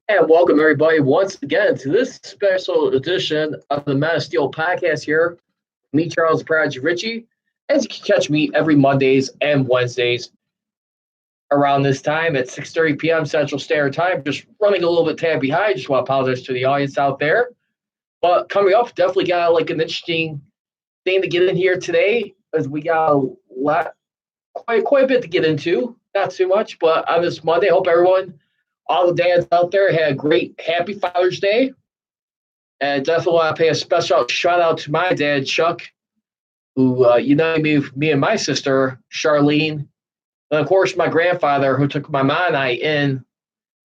And welcome everybody once again to this special edition of the Men of Steel podcast here. Me, Charles Prodigy Ritchie. As you can catch me every Mondays and Wednesdays around this time at 6:30 p.m. Central Standard Time. Just running a little bit tab behind. Just want to apologize to the audience out there. But coming up, definitely got like an interesting thing to get in here today, as we got a lot, quite a bit to get into. Not too much, but on this Monday, I hope everyone, all the dads out there, had a great, happy Father's Day. And definitely want to pay a special shout out to my dad, Chuck, who united me and my sister, Charlene. And of course, my grandfather, who took my mom and I in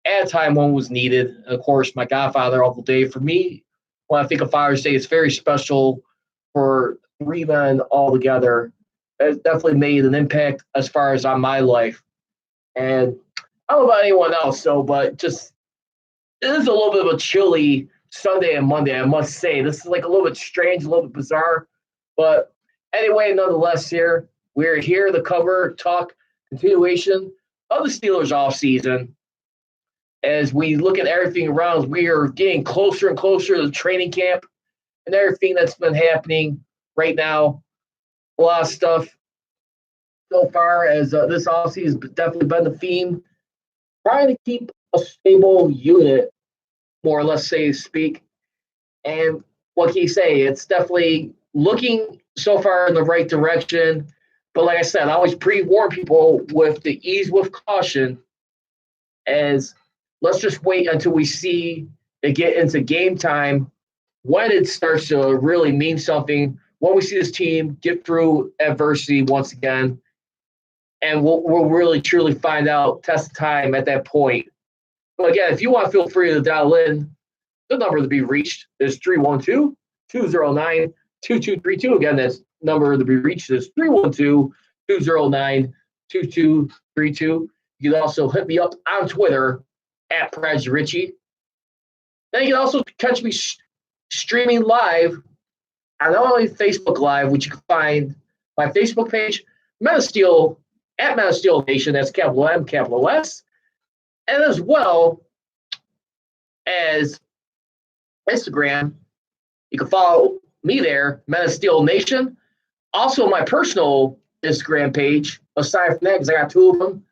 at a time when it was needed. And of course, my godfather, Uncle Dave. For me, when I think of Father's Day, it's very special for three men all together. It definitely made an impact as far as on my life. And I don't know about anyone else, but just it is a little bit of a chilly Sunday and Monday, I must say. This is like a little bit strange, a little bit bizarre. But anyway, nonetheless, we're here to cover, talk, continuation of the Steelers offseason. As we look at everything around, we are getting closer and closer to the training camp and everything that's been happening right now. A lot of stuff so far as this offseason has definitely been the theme. Trying to keep a stable unit, more or less, say speak. And what can you say? It's definitely looking so far in the right direction. But like I said, I always pre-warn people with the ease with caution, as let's just wait until we see it get into game time, when it starts to really mean something, when we see this team get through adversity once again. And we'll really truly find out, test time at that point. But again, if you want to, feel free to dial in. The number to be reached is 312-209-2232. Again, that's number to be reached is 312-209-2232. You can also hit me up on Twitter at Prez Ritchie. Then you can also catch me streaming live on not only Facebook Live, which you can find my Facebook page, Men of Steel, at Men of Steel Nation, that's capital M, capital S, and as well as Instagram. You can follow me there, Men of Steel Nation. Also, my personal Instagram page, aside from that, because I got two of them,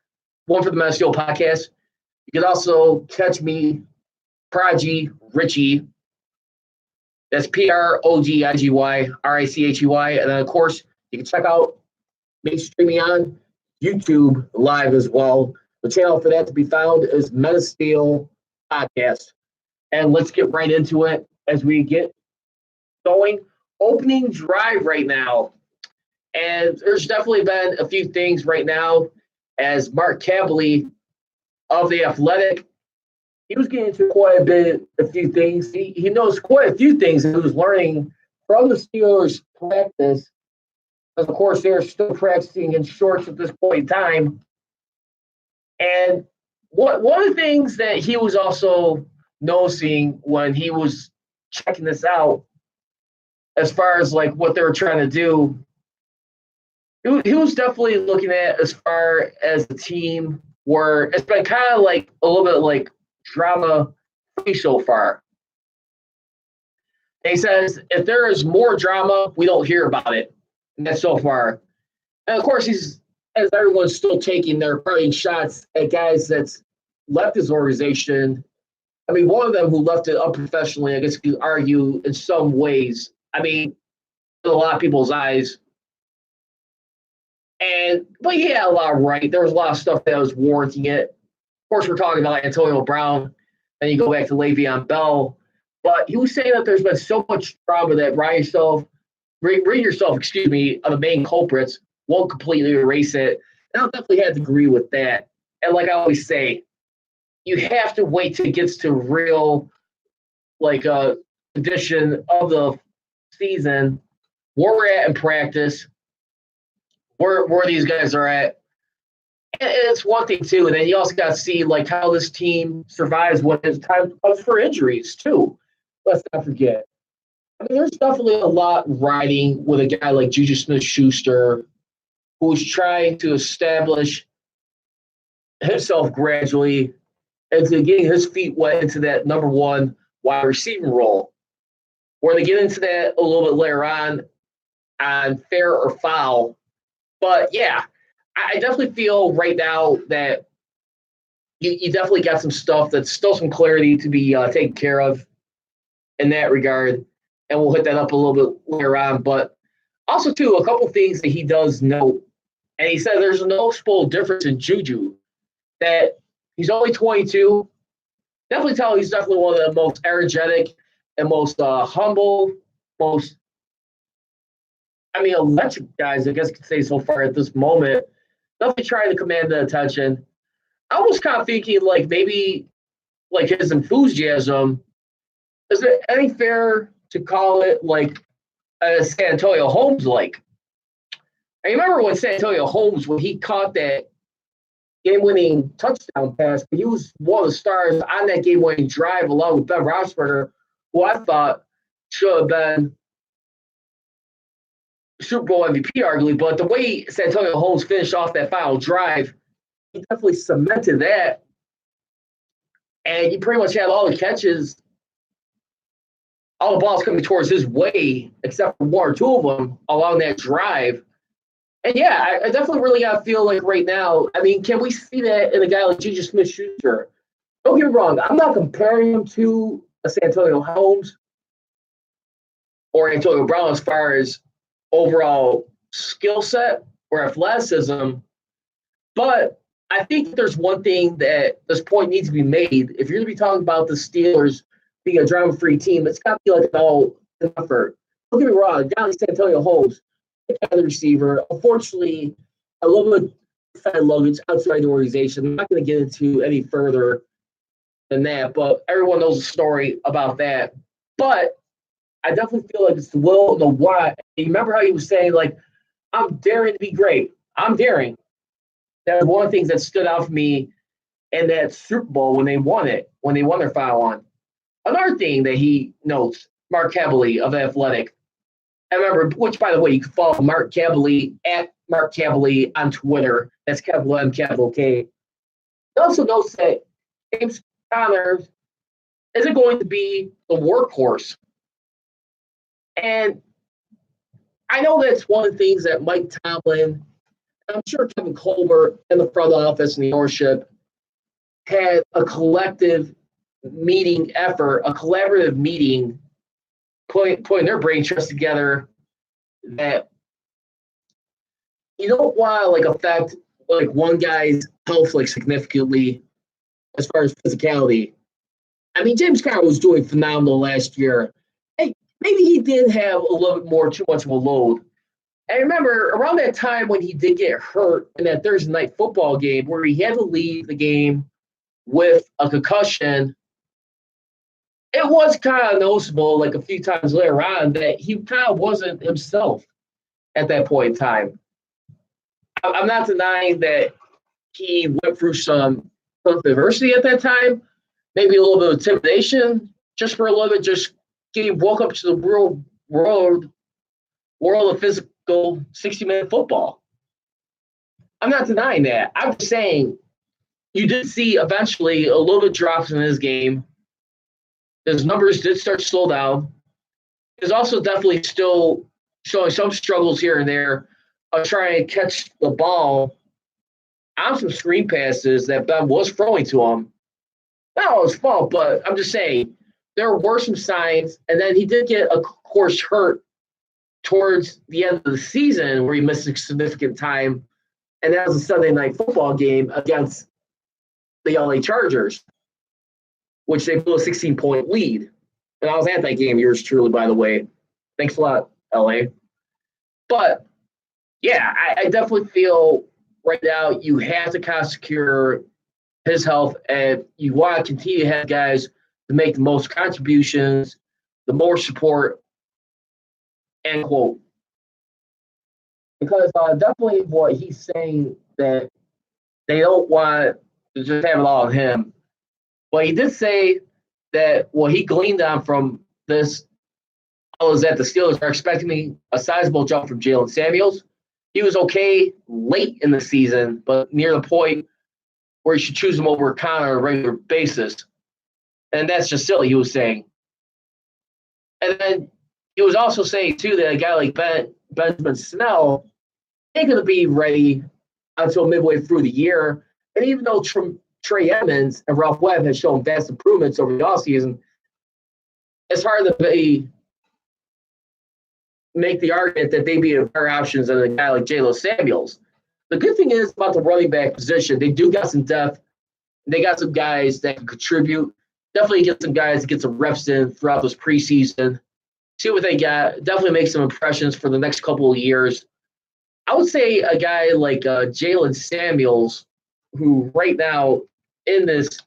one for the Men of Steel podcast. You can also catch me, Prodigy Ritchie. That's PROGIGYRICHEY. And then, of course, you can check out me streaming on YouTube live as well. The channel for that to be found is Men of Steel Podcast. And let's get right into it as we get going. Opening drive right now. And there's definitely been a few things right now, as Mark Kabley of The Athletic, he was getting into quite a few things. He knows quite a few things that he was learning from the Steelers' practice. Because, of course, they're still practicing in shorts at this point in time. And one of the things that he was also noticing when he was checking this out, as far as like what they were trying to do, he was definitely looking at as far as the team where it's been kind of like a little bit like drama free so far. And he says if there is more drama, we don't hear about it. And that's so far. And of course, as everyone's still taking their parting shots at guys that's left his organization. I mean, one of them who left it unprofessionally, I guess you could argue in some ways. I mean, in a lot of people's eyes. But he had a lot right. There was a lot of stuff that was warranting it. Of course, we're talking about Antonio Brown. Then you go back to Le'Veon Bell. But he was saying that there's been so much drama that rid yourself, of the main culprits, won't completely erase it. And I'll definitely have to agree with that. And like I always say, you have to wait till it gets to real, condition of the season, where we're at in practice, where these guys are at. And it's one thing, too. And then you also got to see, how this team survives when it's time comes for injuries, too. Let's not forget. I mean, there's definitely a lot riding with a guy like Juju Smith-Schuster, who's trying to establish himself gradually into getting his feet wet into that number one wide receiving role. We're going to get into that a little bit later on fair or foul. But yeah, I definitely feel right now that you definitely got some stuff that's still some clarity to be taken care of in that regard. And we'll hit that up a little bit later on. But also, too, a couple things that he does note. And he said there's a noticeable difference in Juju, that he's only 22. Definitely tell he's definitely one of the most energetic and most humble, most, electric guys, I guess you could say so far at this moment. Definitely trying to command the attention. I was kind of thinking, like, maybe, like, his enthusiasm, is it any fair to call it, like, San Antonio Holmes like? I remember when San Antonio Holmes, when he caught that game-winning touchdown pass, he was one of the stars on that game-winning drive along with Ben Roethlisberger, who I thought should have been Super Bowl MVP, arguably. But the way San Antonio Holmes finished off that final drive, he definitely cemented that. And he pretty much had all the catches, all the balls coming towards his way, except for one or two of them along that drive. And yeah, I definitely really got to feel like right now, can we see that in a guy like Juju Smith-Schuster? Don't get me wrong, I'm not comparing him to a San Antonio Holmes or Antonio Brown as far as overall skill set or athleticism, but I think there's one thing that this point needs to be made. If you're going to be talking about the Steelers being a drama-free team, it's got to be like an all effort. Don't get me wrong, a guy like San Antonio Holmes, the receiver, unfortunately, a little bit fed luggage outside the organization. I'm not going to get into any further than that, but everyone knows the story about that. But I definitely feel like it's the will and the why. You remember how he was saying, like, I'm daring to be great. I'm daring. That was one of the things that stood out for me in that Super Bowl when they won it, when they won their final one. Another thing that he notes, Mark Kaboly of Athletic. I remember, which, by the way, you can follow Mark Kaboly at Mark Kaboly on Twitter. That's capital M, capital K. He also notes that James Conner isn't going to be the workhorse. And I know that's one of the things that Mike Tomlin, I'm sure Kevin Colbert and the front office and the ownership had a collective meeting effort, a collaborative meeting, putting their brain trust together that you don't want to, like, affect, like, one guy's health, like, significantly as far as physicality. James Conner was doing phenomenal last year. Hey, maybe he did have a little bit more, too much of a load. I remember around that time when he did get hurt in that Thursday night football game where he had to leave the game with a concussion, it was kind of noticeable, like, a few times later on, that he kind of wasn't himself at that point in time. I'm not denying that he went through some adversity at that time, maybe a little bit of intimidation, just for a little bit, just getting woke up to the world of physical 60-minute football. I'm not denying that. I'm just saying you did see eventually a little bit drops in his game. His numbers did start to slow down. He's also definitely still showing some struggles here and there of trying to catch the ball on some screen passes that Ben was throwing to him. Not his fault, but I'm just saying there were some signs. And then he did get, of course, hurt towards the end of the season where he missed a significant time. And that was a Sunday night football game against the LA Chargers, which they blew a 16-point lead. And I was at that game, yours truly, by the way. Thanks a lot, LA. But, yeah, I definitely feel right now you have to kind of secure his health, and you want to continue to have guys to make the most contributions, the more support, end quote. Because definitely what he's saying that they don't want to just have it all on him. But he did say that what he gleaned on from this is that the Steelers are expecting a sizable jump from Jalen Samuels. He was okay late in the season, but near the point where you should choose him over Connor on a regular basis. And that's just silly, he was saying. And then he was also saying, too, that a guy like Benjamin Snell ain't going to be ready until midway through the year. And even though Trey Edmonds and Ralph Webb have shown vast improvements over the offseason, it's hard to make the argument that they'd be better options than a guy like Jalen Samuels. The good thing is about the running back position, they do got some depth. They got some guys that can contribute. Definitely get some guys to get some reps in throughout this preseason. See what they got. Definitely make some impressions for the next couple of years. I would say a guy like Jalen Samuels, who right now in this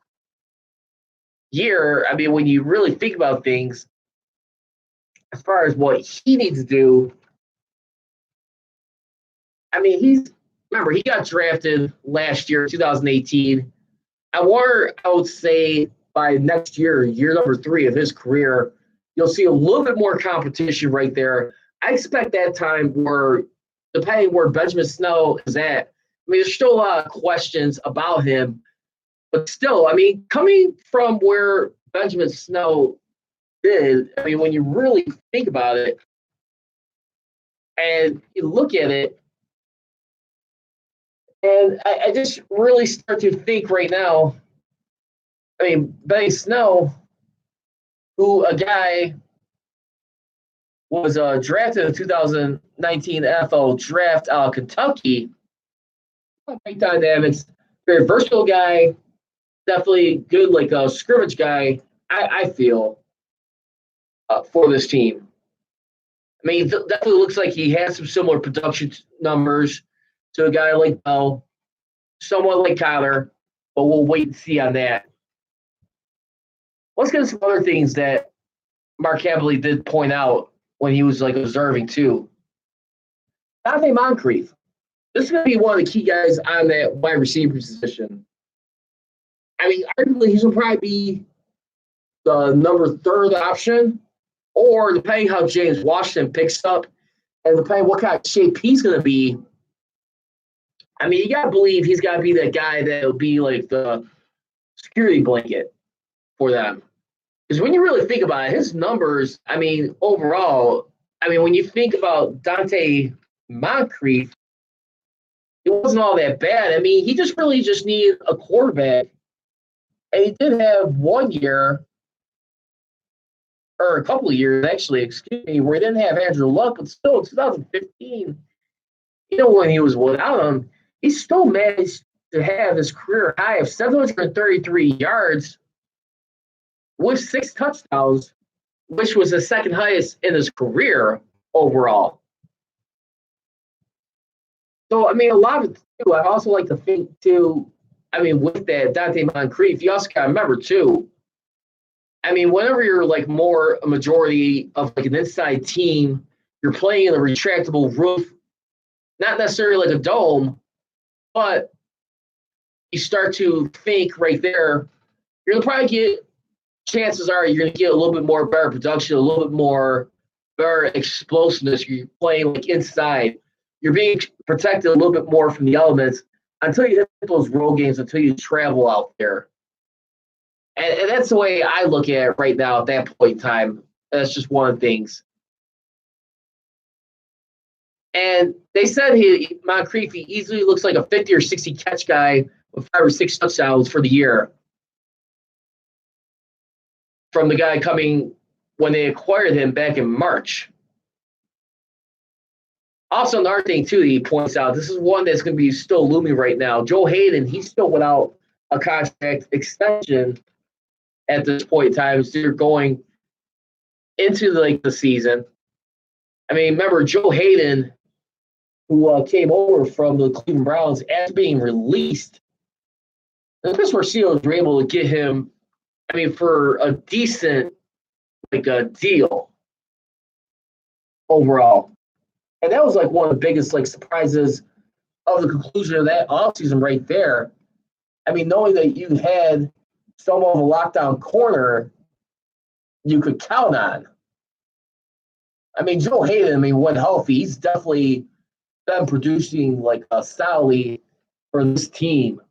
year, I mean, when you really think about things, as far as what he needs to do, I mean, remember, he got drafted last year, 2018. I would say by next year, year number 3 of his career, you'll see a little bit more competition right there. I expect that time where, depending where Benjamin Snell is at, I mean, there's still a lot of questions about him. But still, I mean, coming from where Benjamin Snell did, I mean, when you really think about it and you look at it, and I just really start to think right now, I mean, Benny Snell, who a guy was drafted in the 2019 NFL draft out of Kentucky, great dynamics, very versatile guy, definitely good, like a scrimmage guy, I feel, for this team. I mean, definitely looks like he has some similar production numbers to a guy like Bell, somewhat like Connor, but we'll wait and see on that. Let's get into some other things that Mark Kavaley did point out when he was like observing too. Dante Moncrief. This is going to be one of the key guys on that wide receiver position. I mean, arguably he's going to probably be the number 3rd option, or depending how James Washington picks up, and depending what kind of shape he's going to be. I mean, you got to believe he's got to be that guy that will be like the security blanket for them. Because when you really think about it, his numbers, I mean, overall, I mean, when you think about Dante Moncrief, it wasn't all that bad. I mean, he just really just needed a quarterback. And he did have 1 year, or a couple of years, actually, excuse me, where he didn't have Andrew Luck, but still in 2015, you know, when he was without him, he still managed to have his career high of 733 yards with 6 touchdowns, which was the second highest in his career overall. So, I mean, a lot of it, too, I also like to think, too, I mean, with that Dante Moncrief, you also got to remember, too, I mean, whenever you're like more a majority of like an inside team, you're playing in a retractable roof, not necessarily like a dome, but you start to think right there, you're going to probably get, chances are you're going to get a little bit more better production, a little bit more better explosiveness. You're playing like inside. You're being protected a little bit more from the elements until you hit those road games, until you travel out there. And that's the way I look at it right now at that point in time. That's just one of the things. And they said Moncrief, he easily looks like a 50 or 60 catch guy with 5 or 6 touchdowns for the year. From the guy coming when they acquired him back in March. Also, another thing, too, that he points out, this is one that's going to be still looming right now. Joe Hayden, he's still without a contract extension at this point in time. So you're going into the season. I mean, remember, Joe Hayden, who came over from the Cleveland Browns after being released, the Pittsburgh Steelers were able to get him, I mean, for a decent deal overall. And that was like one of the biggest surprises of the conclusion of that offseason right there. I mean, knowing that you had somewhat of a lockdown corner you could count on. I mean, Joe Hayden, I mean, when healthy, he's definitely been producing solidly for this team.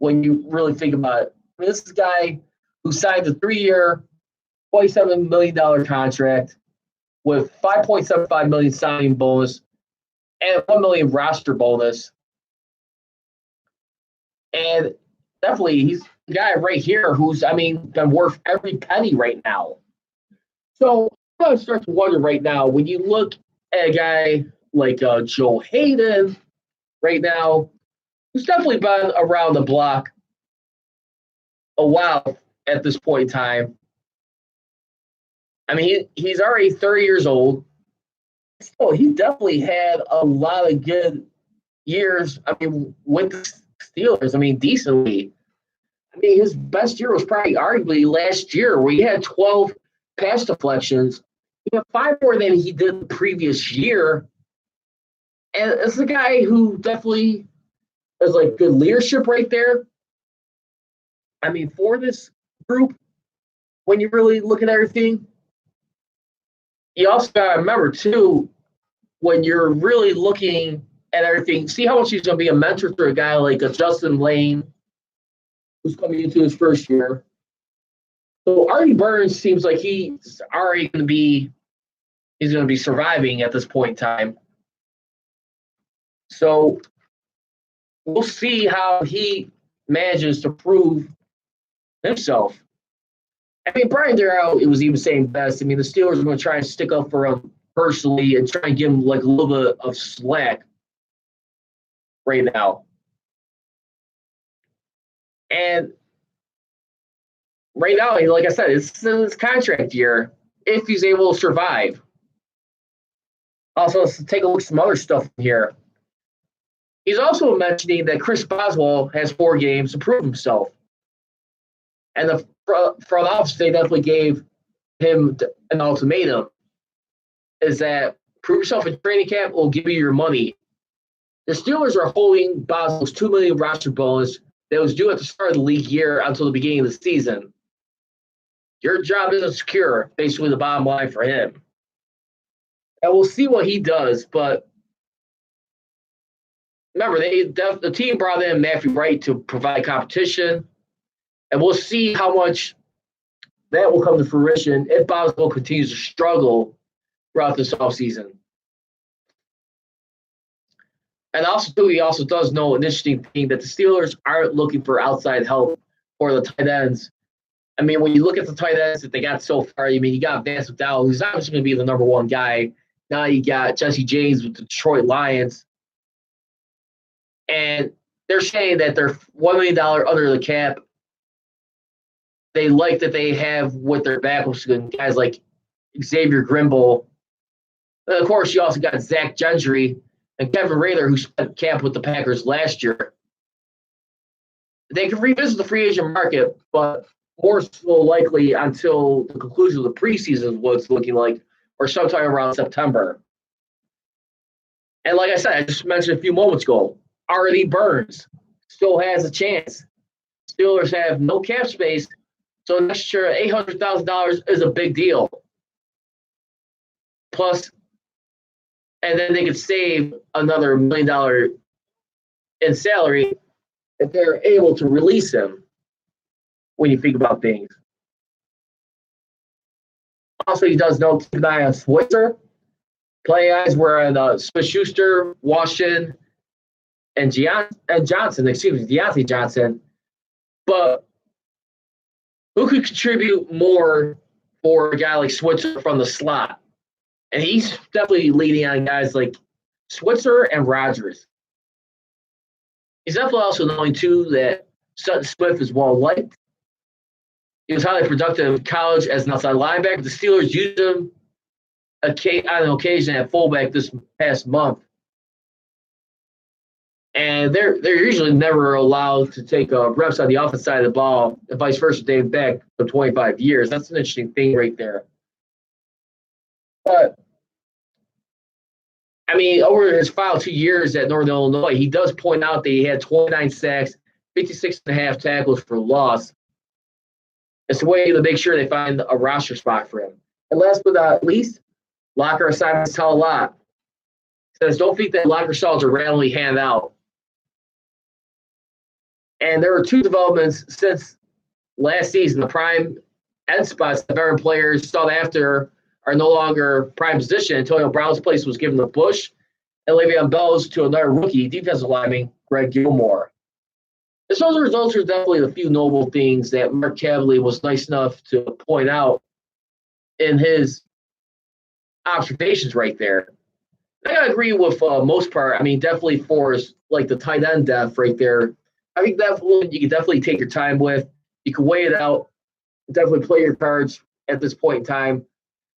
when you really think about it. I mean, this is a guy who signed a 3-year, $27 million contract with $5.75 million signing bonus and $1 million roster bonus. And definitely, he's the guy right here who's, been worth every penny right now. So I start to wonder right now, when you look at a guy like Joe Hayden right now, who's definitely been around the block a while at this point in time. I mean, he's already 30 years old. Still, he definitely had a lot of good years, with the Steelers, decently. His best year was probably arguably last year, where he had 12 pass deflections. He had 5 more than he did the previous year. And it's a guy who definitely has, good leadership right there. For this group, when you really look at everything, you also got to remember, too, when you're really looking at everything, see how much he's going to be a mentor to a guy like a Justin Lane, who's coming into his first year. So Artie Burns seems like he's already going to be surviving at this point in time. So we'll see how he manages to prove himself. Brian Darrell, it was even saying best. The Steelers are going to try and stick up for him personally and try and give him a little bit of slack right now. And right now, like I said, it's his contract year if he's able to survive. Also, let's take a look at some other stuff here. He's also mentioning that Chris Boswell has 4 games to prove himself. And the front office, they definitely gave him an ultimatum, is that prove yourself in training camp, we'll give you your money. The Steelers are holding Boswell's $2 million roster bonus that was due at the start of the league year until the beginning of the season. Your job isn't secure, basically the bottom line for him. And we'll see what he does, but remember, the team brought in Matthew Wright to provide competition, and we'll see how much that will come to fruition if Boswell continues to struggle throughout this offseason. And also, he also does know an interesting thing, that the Steelers aren't looking for outside help for the tight ends. When you look at the tight ends that they got so far, you got Vance McDowell, who's obviously going to be the number 1 guy. Now you got Jesse James with the Detroit Lions. And they're saying that they're $1 million under the cap. They like that they have with their backups guys like Xavier Grimble. And of course, you also got Zach Gentry and Kevin Rader, who spent camp with the Packers last year. They can revisit the free agent market, but more so likely until the conclusion of the preseason is what it's looking like, or sometime around September. And like I said, I just mentioned a few moments ago, Artie Burns still has a chance. Steelers have no cap space, so next year $800,000 is a big deal. Plus, and then they could save another $1 million in salary if they're able to release him, when you think about things. Also, he does know, keep an eye on Switzer. Play eyes were on Smith-Schuster, Washington, and Deontay Johnson. But who could contribute more for a guy like Switzer from the slot? And he's definitely leading on guys like Switzer and Rodgers. He's definitely also knowing, too, that Sutton Smith is well-liked. He was highly productive in college as an outside linebacker. The Steelers used him on occasion at fullback this past month. And they're usually never allowed to take reps on the offensive side of the ball, and vice versa, dating back for 25 years. That's an interesting thing right there. But, over his final 2 years at Northern Illinois, he does point out that he had 29 sacks, 56.5 tackles for loss. It's a way to make sure they find a roster spot for him. And last but not least, locker assignments tell a lot. It says, don't think that locker salads are randomly handed out. And there were two developments since last season. The prime end spots the veteran players sought after are no longer prime position. Antonio Brown's place was given to Bush, and Le'Veon Bell's to another rookie defensive lineman, Greg Gilmore. And so the results are definitely a few noble things that Mark Cavalier was nice enough to point out in his observations right there. I gotta agree with most part. I mean, definitely for like the tight end depth right there. I think that you can definitely take your time with. You can weigh it out. Definitely play your cards at this point in time.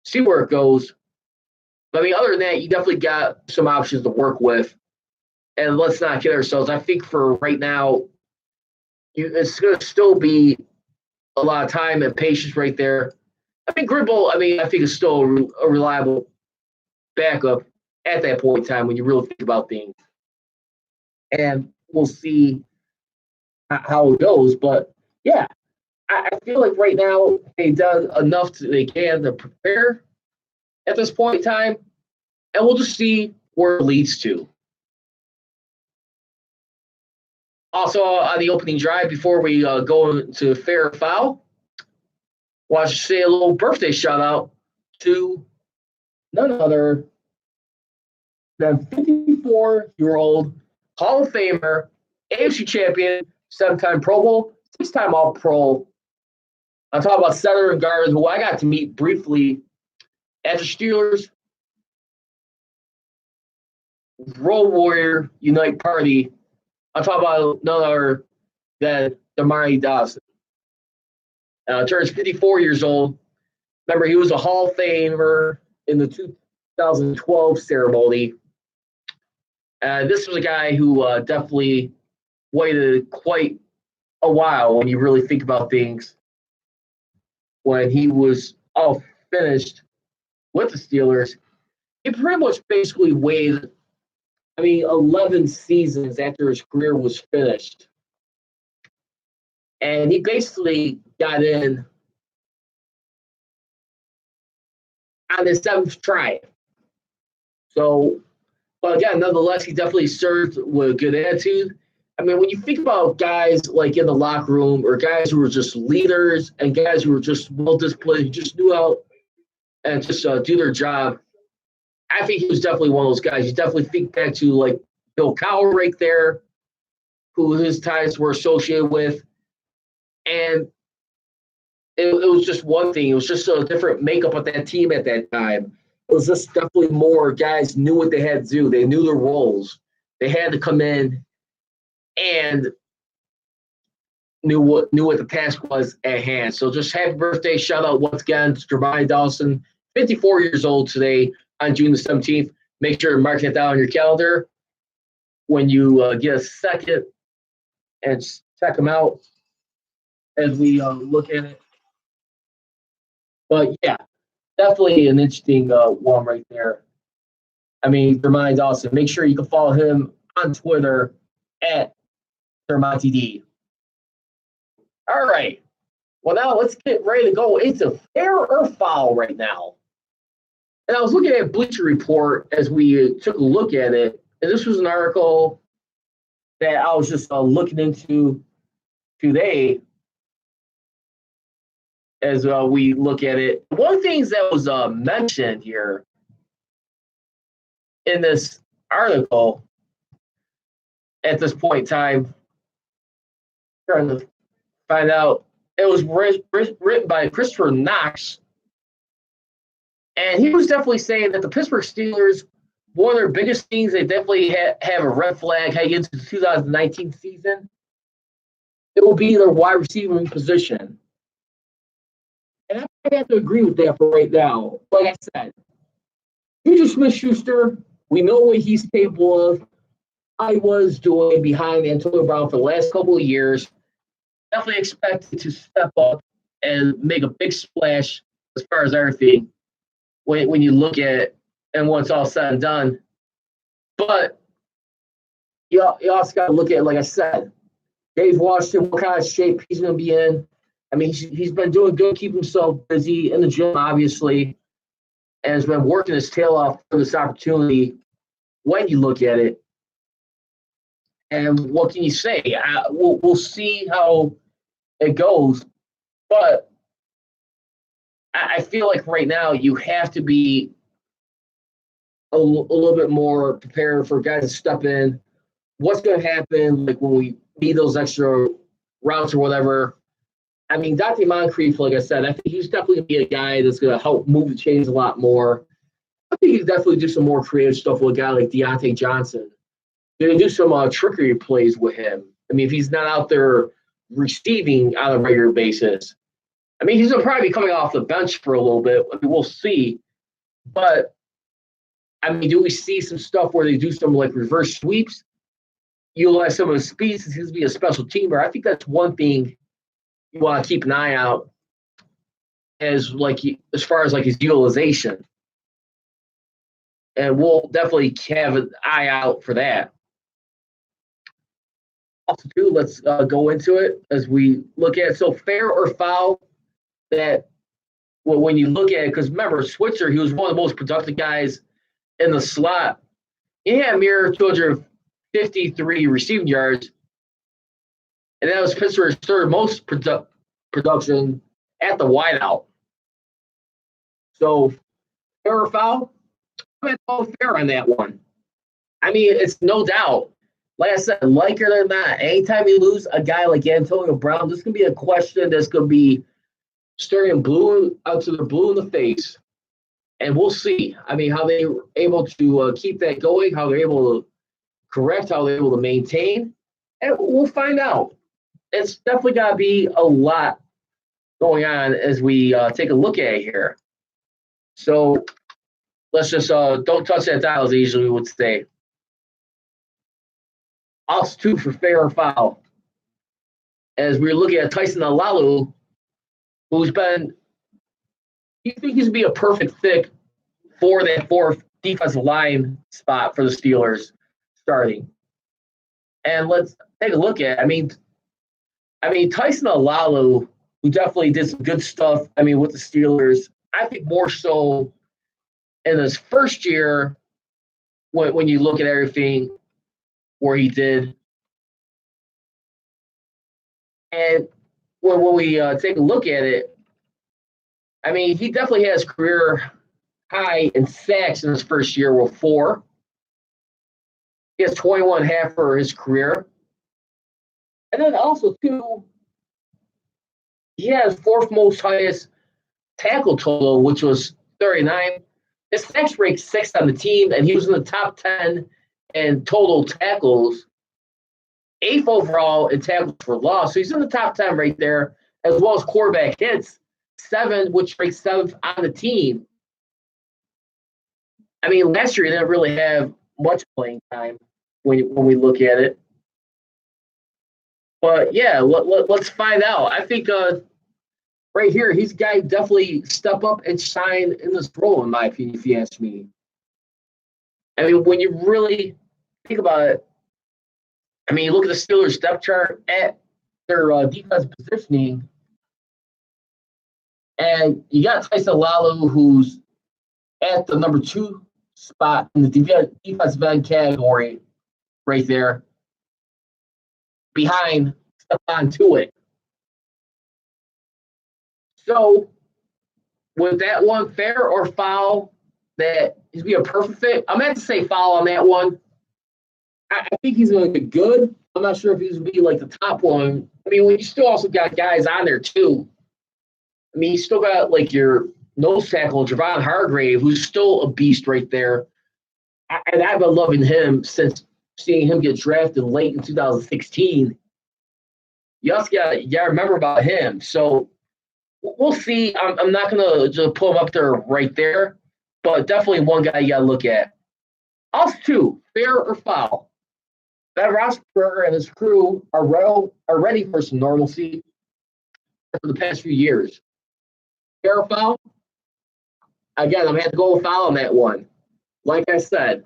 See where it goes. But I mean, other than that, you definitely got some options to work with. And let's not kid ourselves. I think for right now, it's going to still be a lot of time and patience right there. I mean, Gribble, I think is still a reliable backup at that point in time when you really think about things. And we'll see how it goes. But, yeah, I feel like right now they've done enough they can to prepare at this point in time. And we'll just see where it leads to. Also, on the opening drive, before we go into fair or foul, I want to say a little birthday shout out to none other than 54-year-old Hall of Famer, AFC champion, 7-time Pro Bowl, 6-time All-Pro. I'm talking about center and guard, who I got to meet briefly at the Steelers Road Warrior Unite Party. I'm talking about none other than Dermontti Dawson. Turns 54 years old. Remember, he was a Hall of Famer in the 2012 ceremony. This was a guy who definitely waited quite a while when you really think about things. When he was all finished with the Steelers, he pretty much basically waited 11 seasons after his career was finished. And he basically got in on his 7th try. So, but again, nonetheless, he definitely served with a good attitude. When you think about guys like in the locker room or guys who were just leaders and guys who were just well-disciplined, who just knew how and just do their job, I think he was definitely one of those guys. You definitely think back to like Bill Cowher right there, who his ties were associated with. And it was just one thing. It was just a different makeup of that team at that time. It was just definitely more guys knew what they had to do. They knew their roles. They had to come in and knew what the task was at hand. So just happy birthday. Shout out once again to Dermontti Dawson, 54 years old today on June the 17th. Make sure to mark that down on your calendar when you get a second and check them out as we look at it. But, yeah, definitely an interesting one right there. Dermontti Dawson. Make sure you can follow him on Twitter at Dermontti D. All right. Well, now let's get ready to go into fair or foul right now. And I was looking at Bleacher Report as we took a look at it. And this was an article that I was just looking into today as we look at it. One of the things that was mentioned here in this article at this point in time, trying to find out, it was written by Christopher Knox. And he was definitely saying that the Pittsburgh Steelers, one of their biggest things, they definitely have a red flag heading into the 2019 season. It will be their wide receiving position. And I have to agree with that for right now. Like I said, Juju Smith-Schuster, we know what he's capable of. I was doing behind Antonio Brown for the last couple of years. Definitely expected to step up and make a big splash as far as everything when you look at it and once all said and done. But you also got to look at it, like I said, Dave Washington, what kind of shape he's going to be in. He's been doing good, keeping himself busy in the gym, obviously, and has been working his tail off for this opportunity when you look at it. And what can you say? We'll see how it goes. But I feel like right now you have to be a little bit more prepared for guys to step in. What's going to happen, like when we need those extra routes or whatever? I mean, Dante Moncrief, like I said, I think he's definitely going to be a guy that's going to help move the chains a lot more. I think he's definitely do some more creative stuff with a guy like Deontay Johnson. They're going to do some trickery plays with him. I mean, if he's not out there receiving on a regular basis, I mean, he's going to probably be coming off the bench for a little bit. I mean, we'll see. But, I mean, do we see some stuff where they do some, like, reverse sweeps? Utilize some of his speed since he's going to be a special teamer. I think that's one thing you want to keep an eye out as far as, like, his utilization. And we'll definitely have an eye out for that. Also, too, let's go into it as we look at it. So, fair or foul that when you look at it, because remember, Switzer, he was one of the most productive guys in the slot. He had a mere 253 receiving yards, and that was Pittsburgh's third most production at the wideout. So, fair or foul? I'm going to go fair on that one. I mean, it's no doubt. Like I said, like it or not, anytime you lose a guy like Antonio Brown, this can be a question that's going to be staring blue out to the blue in the face. And we'll see. I mean, how they were able to keep that going, how they're able to correct, how they're able to maintain. And we'll find out. It's definitely got to be a lot going on as we take a look at it here. So let's just don't touch that dial, as they usually would say. Also, too, for fair or foul, as we're looking at Tyson Alalu, who's been, you think he's going to be a perfect fit for that fourth defensive line spot for the Steelers starting. And let's take a look at it. I mean, Tyson Alalu, who definitely did some good stuff, with the Steelers, I think more so in his first year when you look at everything where he did. And when we take a look at it, he definitely has career high in sacks in his first year with 4. He has 21.5 for his career. And then also, too, he has fourth most highest tackle total, which was 39. His sacks ranked 6th on the team, and he was in the top 10 in total tackles, 8th overall in tackles for loss. So he's in the top 10 right there, as well as quarterback hits, 7, which ranks 7th on the team. Last year he didn't really have much playing time when we look at it. But, yeah, let's find out. I think right here, he's a guy definitely step up and shine in this role, in my opinion, if you ask me. When you really think about it, you look at the Steelers' depth chart at their defensive positioning, and you got Tyson Alalu, who's at the number 2 spot in the defensive end category right there, behind Stephon Tuitt. So, with that one, fair or foul, that he's be a perfect fit? I'm going to have to say foul on that one. I think he's going to be good. I'm not sure if he's going to be like the top one. When you still also got guys on there too. You still got like your nose tackle, Javon Hargrave, who's still a beast right there. And I've been loving him since seeing him get drafted late in 2016. You also got to remember about him. So we'll see. I'm not going to just pull him up there right there, but definitely one guy you got to look at. Also, too, fair or foul? Ben Roethlisberger and his crew are ready for some normalcy for the past few years. Fair or foul? Again, I'm going to have to go with foul on that one. Like I said,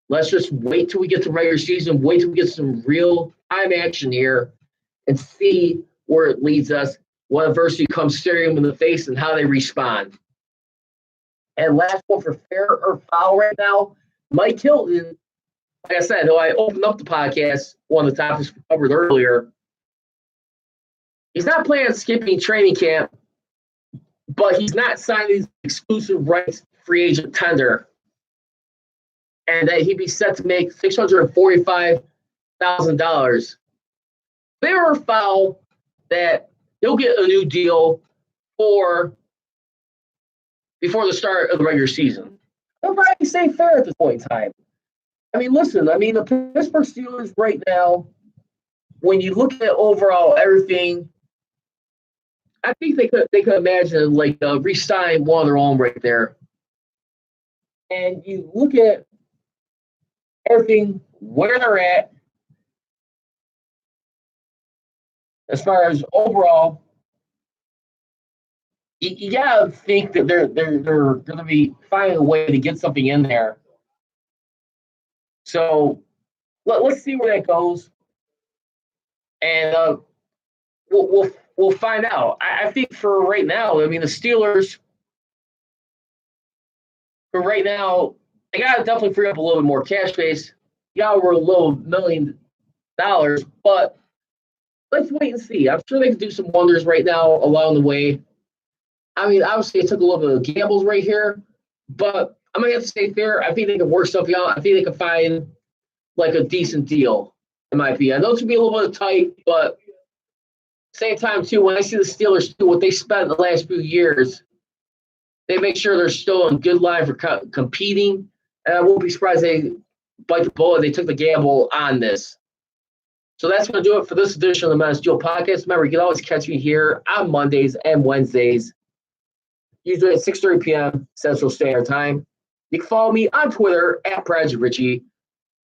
let's just wait till we get to regular season, wait till we get some real time action here, and see where it leads us, what adversity comes staring them in the face, and how they respond. And last one for fair or foul right now, Mike Hilton like I said, though I opened up the podcast, one of the topics we covered earlier, he's not planning on skipping training camp, but he's not signing exclusive rights free agent tender, and that he'd be set to make $645,000. Fair or foul that he'll get a new deal for before the start of the regular season? I'll probably say fair at this point in time. I mean, listen, the Pittsburgh Steelers right now, when you look at overall everything, I think they could imagine like re-sign one of their own right there. And you look at everything where they're at as far as overall, you gotta think that they're going to be finding a way to get something in there. So let's see where that goes, and we'll find out. I think for right now, the Steelers for right now they gotta definitely free up a little bit more cash space. Yeah, we're a little $1 million, but let's wait and see. I'm sure they can do some wonders right now along the way. Obviously, it took a little bit of gambles right here, but I'm gonna have to stay fair. I think they can work something out. I think they can find like a decent deal. It might be. I know it's gonna be a little bit tight, but same time too. When I see the Steelers do what they spent in the last few years, they make sure they're still in good line for competing. And I won't be surprised they bite the bullet. They took the gamble on this. So that's going to do it for this edition of the Man of Steel podcast. Remember, you can always catch me here on Mondays and Wednesdays, usually at 6:30 p.m. Central Standard Time. You can follow me on Twitter at Project Richie.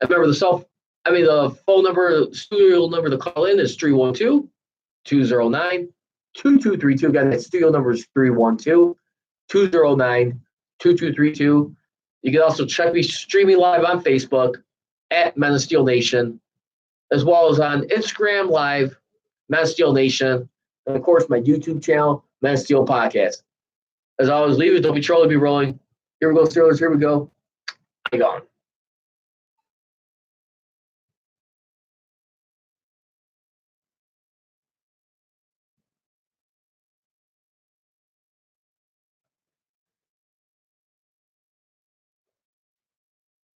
Remember the phone number, the studio number to call in is 312-209-2232. Again, that studio number is 312-209-2232. You can also check me streaming live on Facebook at Men of Steel Nation, as well as on Instagram Live, Men of Steel Nation, and of course my YouTube channel, Men of Steel Podcast. As always, leave it, don't be trolling, be rolling. Here we go, Steelers, here we go. Be gone.